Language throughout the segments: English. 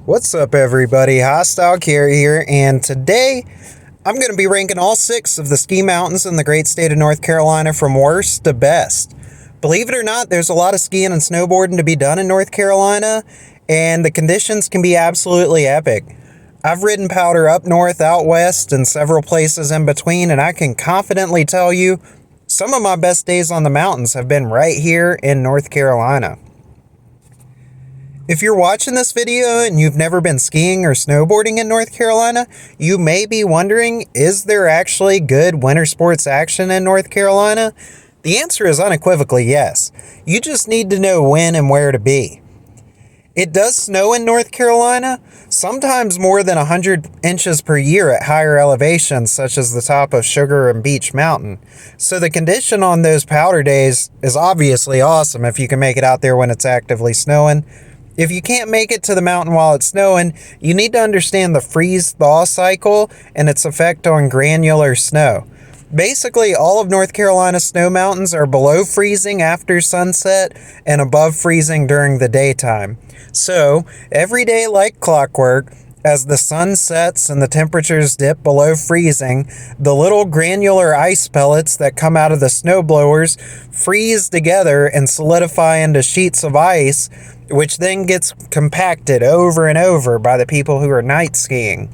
What's up, everybody? Hostile Carry here, and today I'm going to be ranking all 6 of the ski mountains in the great state of North Carolina from worst to best. Believe it or not, there's a lot of skiing and snowboarding to be done in North Carolina, and the conditions can be absolutely epic. I've ridden powder up north, out west, and several places in between, and I can confidently tell you some of my best days on the mountains have been right here in North Carolina. If you're watching this video and you've never been skiing or snowboarding in North Carolina, you may be wondering, is there actually good winter sports action in North Carolina? The answer is unequivocally yes. You just need to know when and where to be. It does snow in North Carolina, sometimes more than 100 inches per year at higher elevations such as the top of Sugar and Beech Mountain. So the condition on those powder days is obviously awesome if you can make it out there when it's actively snowing. If you can't make it to the mountain while it's snowing, you need to understand the freeze-thaw cycle and its effect on granular snow. Basically, all of North Carolina's snow mountains are below freezing after sunset and above freezing during the daytime. So, every day like clockwork, as the sun sets and the temperatures dip below freezing, the little granular ice pellets that come out of the snow blowers freeze together and solidify into sheets of ice, which then gets compacted over and over by the people who are night skiing.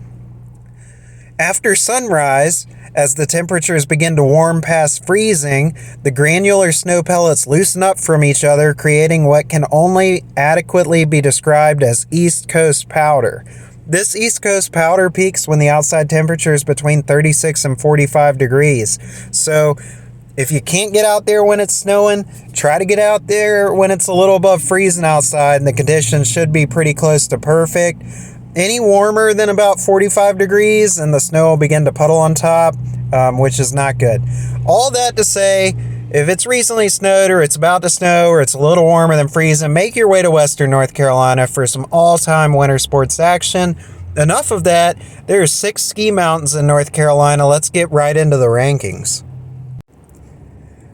After sunrise, as the temperatures begin to warm past freezing, the granular snow pellets loosen up from each other, creating what can only adequately be described as East Coast powder. This East Coast powder peaks when the outside temperature is between 36 and 45 degrees. So, if you can't get out there when it's snowing, try to get out there when it's a little above freezing outside, and the conditions should be pretty close to perfect. Any warmer than about 45 degrees and the snow will begin to puddle on top, which is not good. All that to say, if it's recently snowed or it's about to snow or it's a little warmer than freezing, make your way to Western North Carolina for some all-time winter sports action. Enough of that. There are 6 ski mountains in North Carolina. Let's get right into the rankings.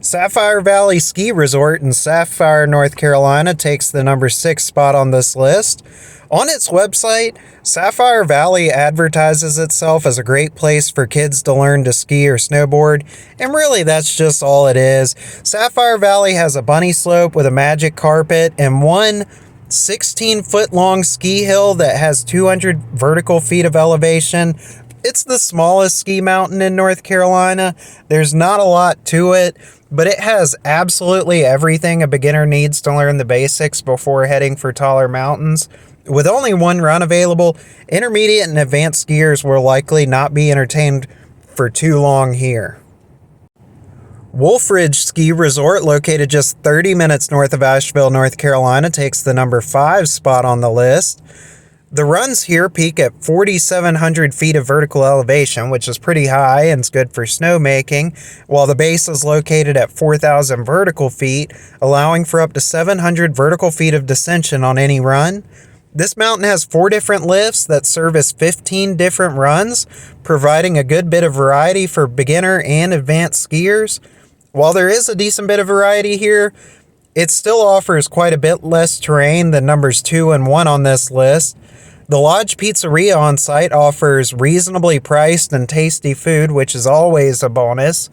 Sapphire Valley Ski Resort in Sapphire, North Carolina takes the number 6 spot on this list. On its website, Sapphire Valley advertises itself as a great place for kids to learn to ski or snowboard, and really that's just all it is. Sapphire Valley has a bunny slope with a magic carpet and one 16-foot long ski hill that has 200 vertical feet of elevation. It's the smallest ski mountain in North Carolina. There's not a lot to it, but it has absolutely everything a beginner needs to learn the basics before heading for taller mountains. With only one run available, intermediate and advanced skiers will likely not be entertained for too long here. Wolf Ridge Ski Resort, located just 30 minutes north of Asheville, North Carolina, takes the number 5 spot on the list. The runs here peak at 4,700 feet of vertical elevation, which is pretty high and is good for snowmaking, while the base is located at 4,000 vertical feet, allowing for up to 700 vertical feet of descension on any run. This mountain has 4 different lifts that service 15 different runs, providing a good bit of variety for beginner and advanced skiers. While there is a decent bit of variety here, it still offers quite a bit less terrain than numbers 2 and 1 on this list. The Lodge Pizzeria on site offers reasonably priced and tasty food, which is always a bonus.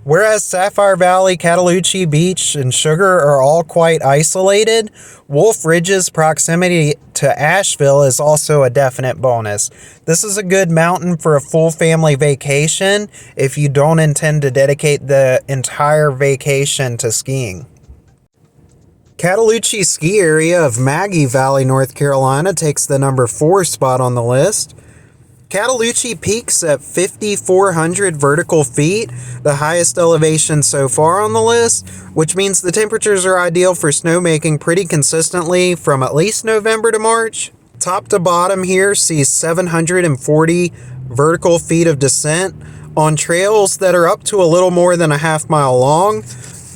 Whereas Sapphire Valley, Cataloochee, Beech, and Sugar are all quite isolated, Wolf Ridge's proximity to Asheville is also a definite bonus. This is a good mountain for a full family vacation if you don't intend to dedicate the entire vacation to skiing. Cataloochee Ski Area of Maggie Valley, North Carolina takes the number 4 spot on the list. Cataloochee peaks at 5,400 vertical feet, the highest elevation so far on the list, which means the temperatures are ideal for snowmaking pretty consistently from at least November to March. Top to bottom here sees 740 vertical feet of descent on trails that are up to a little more than a half-mile long.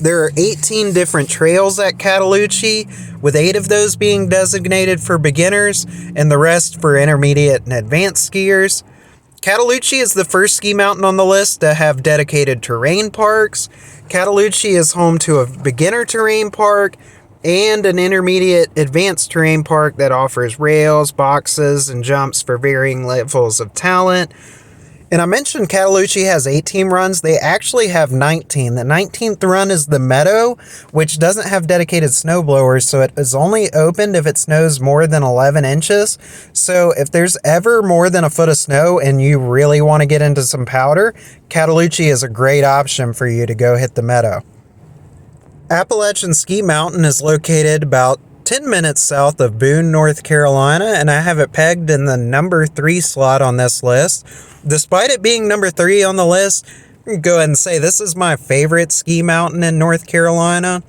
There are 18 different trails at Cataloochee, with 8 of those being designated for beginners and the rest for intermediate and advanced skiers. Cataloochee is the first ski mountain on the list to have dedicated terrain parks. Cataloochee is home to a beginner terrain park and an intermediate advanced terrain park that offers rails, boxes, and jumps for varying levels of talent. And I mentioned Cataloochee has 18 runs. They actually have 19. The 19th run is the Meadow, which doesn't have dedicated snowblowers, so it is only opened if it snows more than 11 inches. So if there's ever more than a foot of snow and you really want to get into some powder, Cataloochee is a great option for you to go hit the Meadow. Appalachian Ski Mountain is located about 10 minutes south of Boone, North Carolina, and I have it pegged in the number 3 slot on this list. Despite it being number 3 on the list, I'm going to go ahead and say this is my favorite ski mountain in North Carolina.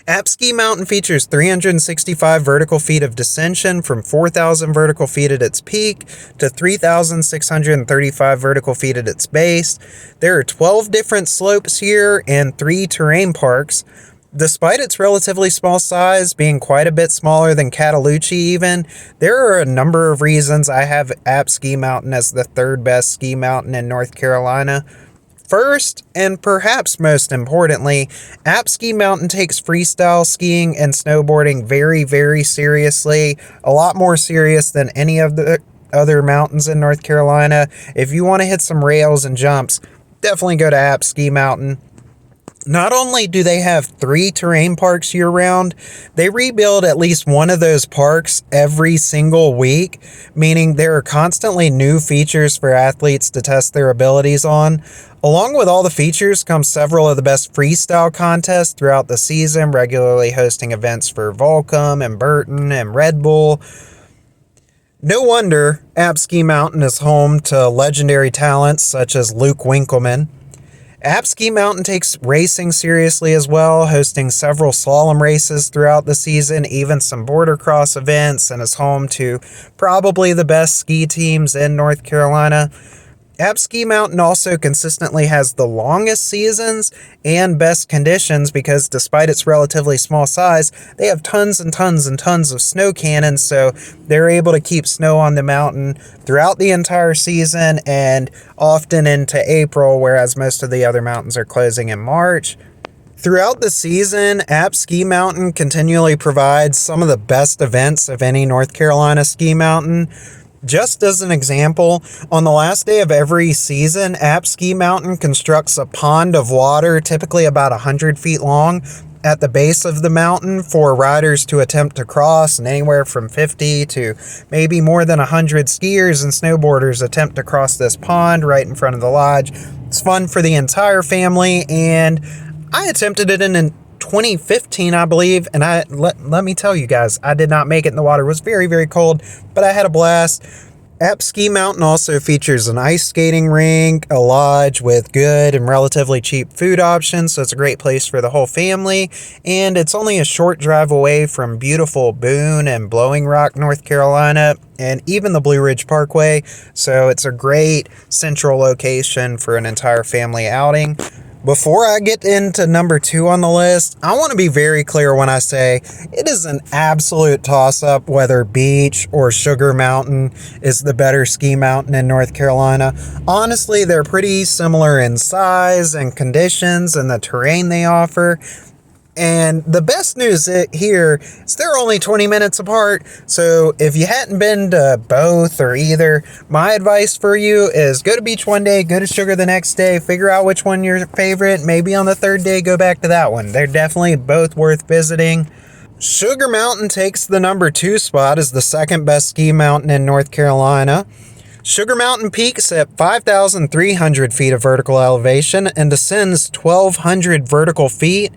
App Ski Mountain features 365 vertical feet of descension from 4,000 vertical feet at its peak to 3,635 vertical feet at its base. There are 12 different slopes here and 3 terrain parks. Despite its relatively small size, being quite a bit smaller than Cataloochee even, there are a number of reasons I have App Ski Mountain as the 3rd best ski mountain in North Carolina. First, and perhaps most importantly, App Ski Mountain takes freestyle skiing and snowboarding very, very seriously, a lot more serious than any of the other mountains in North Carolina. If you want to hit some rails and jumps, definitely go to App Ski Mountain. Not only do they have 3 terrain parks year-round, they rebuild at least one of those parks every single week, meaning there are constantly new features for athletes to test their abilities on. Along with all the features come several of the best freestyle contests throughout the season, regularly hosting events for Volcom and Burton and Red Bull. No wonder App Ski Mountain is home to legendary talents such as Luke Winkleman. App Ski Mountain takes racing seriously as well, hosting several slalom races throughout the season, even some border cross events, and is home to probably the best ski teams in North Carolina. App Ski Mountain also consistently has the longest seasons and best conditions because despite its relatively small size, they have tons and tons and tons of snow cannons, so they're able to keep snow on the mountain throughout the entire season and often into April, whereas most of the other mountains are closing in March. Throughout the season, App Ski Mountain continually provides some of the best events of any North Carolina ski mountain. Just as an example, on the last day of every season, App Ski Mountain constructs a pond of water, typically about 100 feet long, at the base of the mountain for riders to attempt to cross, and anywhere from 50 to maybe more than 100 skiers and snowboarders attempt to cross this pond right in front of the lodge. It's fun for the entire family, and I attempted it in 2015, I believe, and let me tell you guys, I did not make it in the water. It was very, very cold, but I had a blast. App Ski Mountain also features an ice skating rink, a lodge with good and relatively cheap food options, so it's a great place for the whole family, and it's only a short drive away from beautiful Boone and Blowing Rock, North Carolina, and even the Blue Ridge Parkway, so it's a great central location for an entire family outing. Before I get into number 2 on the list, I want to be very clear when I say it is an absolute toss-up whether Beech or Sugar Mountain is the better ski mountain in North Carolina. Honestly, they're pretty similar in size and conditions and the terrain they offer. And the best news here is they're only 20 minutes apart, so if you hadn't been to both or either, my advice for you is go to Beech one day, go to Sugar the next day, figure out which one your favorite, maybe on the 3rd day go back to that one. They're definitely both worth visiting. Sugar Mountain takes the number 2 spot as the 2nd best ski mountain in North Carolina. Sugar Mountain peaks at 5,300 feet of vertical elevation and descends 1,200 vertical feet.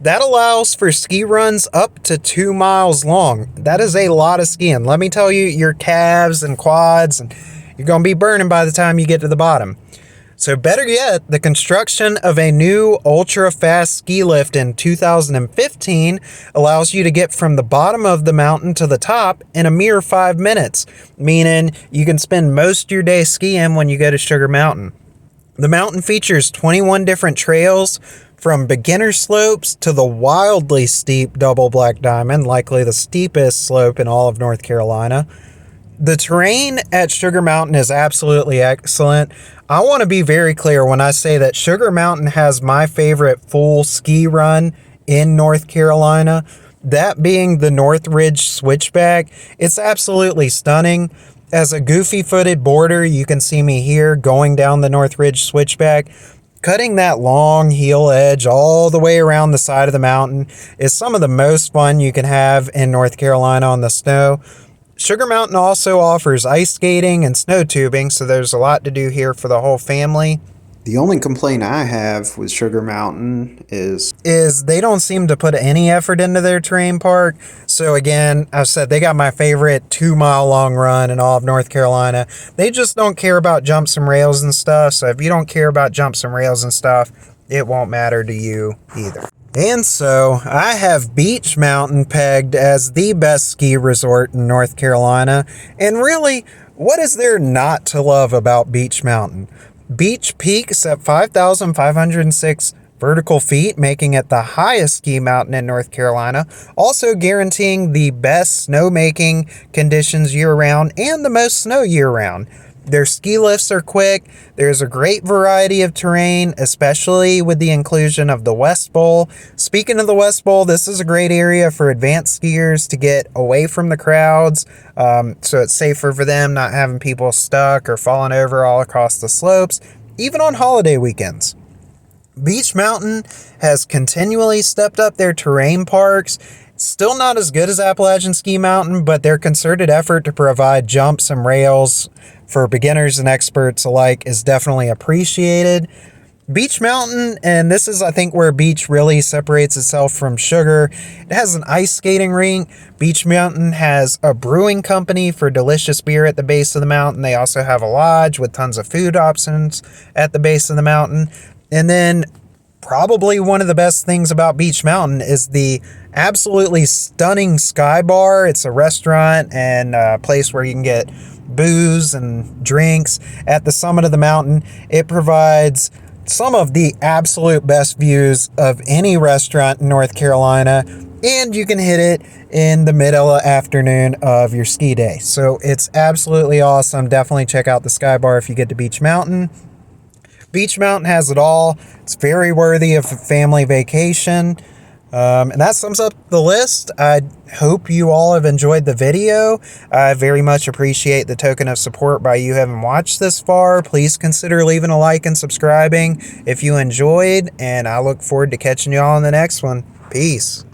That allows for ski runs up to 2 miles long. That is a lot of skiing. Let me tell you, your calves and quads, and you're going to be burning by the time you get to the bottom. So better yet, the construction of a new ultra-fast ski lift in 2015 allows you to get from the bottom of the mountain to the top in a mere 5 minutes, meaning you can spend most of your day skiing when you go to Sugar Mountain. The mountain features 21 different trails, from beginner slopes to the wildly steep double black diamond, likely the steepest slope in all of North Carolina. The terrain at Sugar Mountain is absolutely excellent. I want to be very clear when I say that Sugar Mountain has my favorite full ski run in North Carolina, that being the Northridge Switchback. It's absolutely stunning. As a goofy-footed boarder, you can see me here going down the Northridge Switchback. Cutting that long heel edge all the way around the side of the mountain is some of the most fun you can have in North Carolina on the snow. Sugar Mountain also offers ice skating and snow tubing, so there's a lot to do here for the whole family. The only complaint I have with Sugar Mountain is they don't seem to put any effort into their terrain park. So again, I've said they got my favorite 2-mile long run in all of North Carolina. They just don't care about jumps and rails and stuff. So if you don't care about jumps and rails and stuff, it won't matter to you either. And so I have Beech Mountain pegged as the best ski resort in North Carolina. And really, what is there not to love about Beech Mountain? Beech peaks at 5,506 vertical feet, making it the highest ski mountain in North Carolina, also guaranteeing the best snowmaking conditions year-round and the most snow year-round. Their ski lifts are quick. There's a great variety of terrain, especially with the inclusion of the West Bowl. Speaking of the West Bowl, this is a great area for advanced skiers to get away from the crowds, so it's safer for them, not having people stuck or falling over all across the slopes, even on holiday weekends. Beech Mountain has continually stepped up their terrain parks. Still not as good as Appalachian Ski Mountain, but their concerted effort to provide jumps and rails for beginners and experts alike is definitely appreciated. Beech Mountain, and this is I think where Beech really separates itself from Sugar, it has an ice skating rink. Beech Mountain has a brewing company for delicious beer at the base of the mountain. They also have a lodge with tons of food options at the base of the mountain. And then probably one of the best things about Beech Mountain is the absolutely stunning Sky Bar. It's a restaurant and a place where you can get booze and drinks at the summit of the mountain. It provides some of the absolute best views of any restaurant in North Carolina, and you can hit it in the middle afternoon of your ski day. So it's absolutely awesome. Definitely check out the Sky Bar if you get to Beech Mountain. Beech Mountain has it all. It's very worthy of a family vacation. And that sums up the list. I hope you all have enjoyed the video. I very much appreciate the token of support by you having watched this far. Please consider leaving a like and subscribing if you enjoyed, and I look forward to catching you all in the next one. Peace.